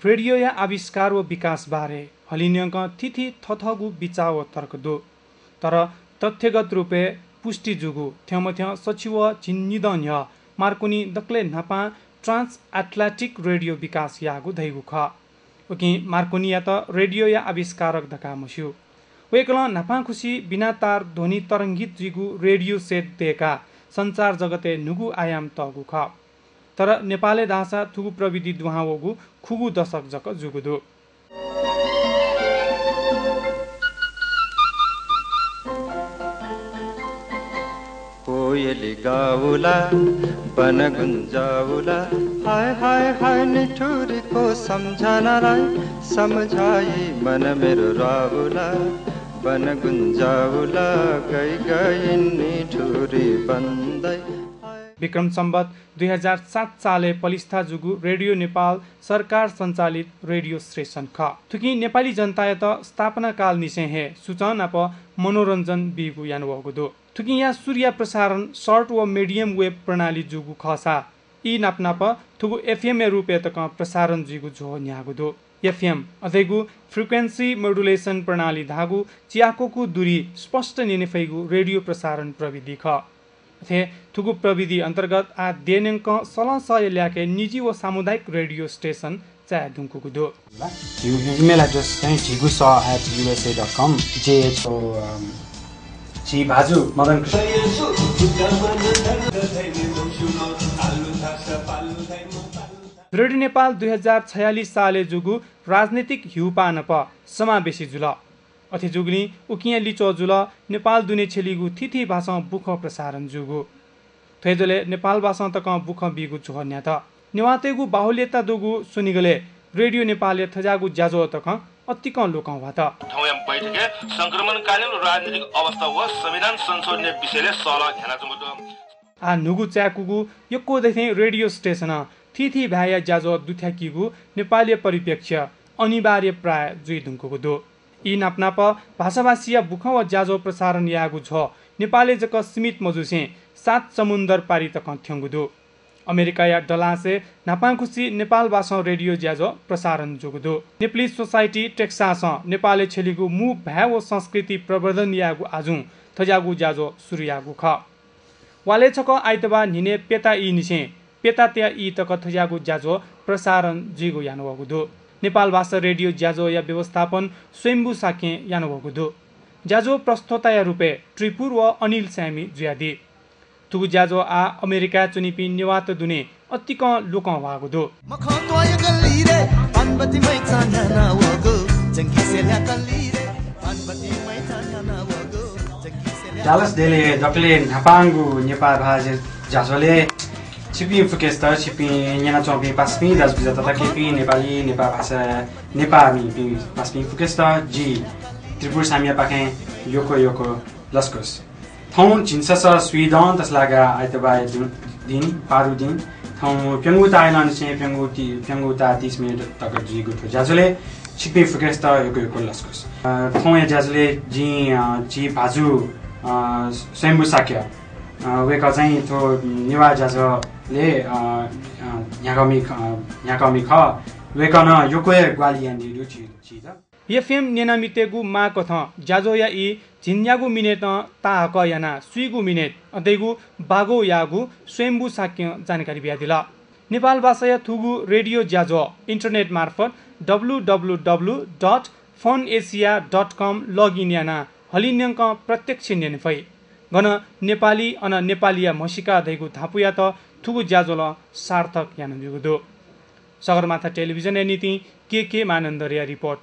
Radio या आविष्कार व विकास बारे हलिन्यंक तिथि थथगु बिचाव तर्क दो तर तथ्यगत रूपे पुष्टि जुगु थ्यमथ्य सचिव चिन्निदन्य मार्कोनी दक्ले नापा ट्रान्स एटलान्टिक रेडियो विकास यागु धैगु ख उकि मार्कोनी या त रेडियो या आविष्कारक दका मस्यु वेकल नापा खुसी बिना तार ध्वनि तरंगित जिगु रेडियो सेट देका संचार जगते नुगु आयाम तगु ख तर नेपाले दासा थुगु प्रविधि दुहावगु खुगु दशक जक जुगुदो कोयली गाउला बन गुन्जाउला हाय हाय हाय निठुरीको सम्झनालाई सम्झाई मन मेरो राउला बन गुन्जाउला गई गई निठुरी बन्दै। विक्रम सम्वत 2007 साले पलिस्था जुगु रेडियो नेपाल सरकार सञ्चालित रेडियो स्टेशन ख थुकी नेपाली जनतायत स्थापना काल निसे हे सूचना प मनोरञ्जन बिगु यानुभएको दो थुकी या सूर्य प्रसारण शर्ट व मिडियम वेब प्रणाली जुगु खसा ई नापनाप थुगु एफएम रुपे तक प्रसारण जुगु जो न्यागु दो एफएम अथैगु फ्रिक्वेन्सी मोडुलेसन प्रणाली धागु चियाकोकु दूरी स्पष्ट निनेफैगु रेडियो प्रसारण प्रविधि ख थे थुगु प्रविधि अन्तर्गत आ देनेंक सलसय ल्याके निजी व सामुदायिक रेडियो स्टेशन चाहे दुंकुगु दो इमेल एड्रेस चाहिँ jigusa@usa.com jho जी भाजु मदन रेडियो नेपाल 2046 साले जुगु राजनीतिक हिउपानप समावेशी जुल अथे जुगनी उकिया लिचो जुल नेपाल दुने छेलिगु थिथि भाषा बुख प्रसारण जुगु थैजले नेपाल भाषा तक बुख बिगु छोन्या त निवातेगु बाहुल्यता दुगु सुनिगले रेडियो नेपालले थजागु ज्याजो तक अतिक लोक भात ठौयाम बैठके संक्रमणकालीन राजनीतिक अवस्था व संविधान संशोधन विषयले सल्लाह घेना जुगु आ नुगु च्याकुगु यक्को देखै रेडियो स्टेशन थिथि भ्याया ज्याजो दुथ्याकीगु नेपाली परिप्रेक्ष्य अनिवार्य प्राय जुइ दुंकुगु दो यी नापनाप भाषाभाषीय बुख व ज्याजो प्रसारण यागु छ नेपाली जक सीमित मजुसे 7 समुन्दर पारी तक थ्यंगुदो अमेरिका या डलासे नापाङखुसी नेपाल भाषा रेडियो ज्याजो प्रसारण जुगुदो नेपाली सोसाइटी टेक्सास नेपाली छेलिगु मु भ्या व संस्कृति प्रवर्धन यागु आजु थजागु ज्याजो सुरु यागु ख वाले छक आइतबा निने पेता ई निसे पेता त्या ई तक थजागु ज्याजो प्रसारण जिगु यानुभएको दो नेपाल भाषा रेडियो ज्याजो या व्यवस्थापन स्वयम्भू साके यानुभएको दो ज्याजो प्रस्तोता रूपे त्रिपुर व अनिल स्यामी जुयादी तुगु ज्याजो आ अमेरिका चुनिपि निवात दुने अतिक लोक भएको दो डालस डेले दक्ले नापाङगु नेपाल भाषा ज्याजोले छिपी फुकेस्ता छिपी न्याना चौपी पास्पी दास बिजा तथा केपी नेपाली नेपाल भाषा नेपाली पास्पी फुकेस्ता जी त्रिपुर सामिया पाखे योको लस्कस थौ जिन्सस स्वीडन तस्लागा आइतबा दिन पारु दिन थौ प्यंगुता आइल्यान्ड से प्यंगुता 30 मिनेट तक जी गुठो ज्याजोले छिपी फुकेस्ता योको लस्कस थौ या ज्याजोले जी भाजु स्वयम्भू साक्य वेका चाहिँ थो निवा ज्याजोले याकमी ख वेकन योकोय ग्वालियान दिदु छि त एफएम नेनामितेगु मा कथ ज्याजो या इ जिन्यागु मिनेट ताक याना सुइगु मिनेट अदैगु बागो यागु स्वयम्भू साक्य जानकारी बियादिला नेपाल भाषा थुगु रेडियो ज्याजो इन्टरनेट मार्फत www.funasia.com लगइन याना हलिन्यंक प्रत्यक्ष नेनफै गन नेपाली अन नेपालिया मसिका दैगु थापुया त थुगु ज्याजोल सार्थक यान जुगुदो सगरमाथा टेलिभिजन नीति के मानन्दरिया रिपोर्ट।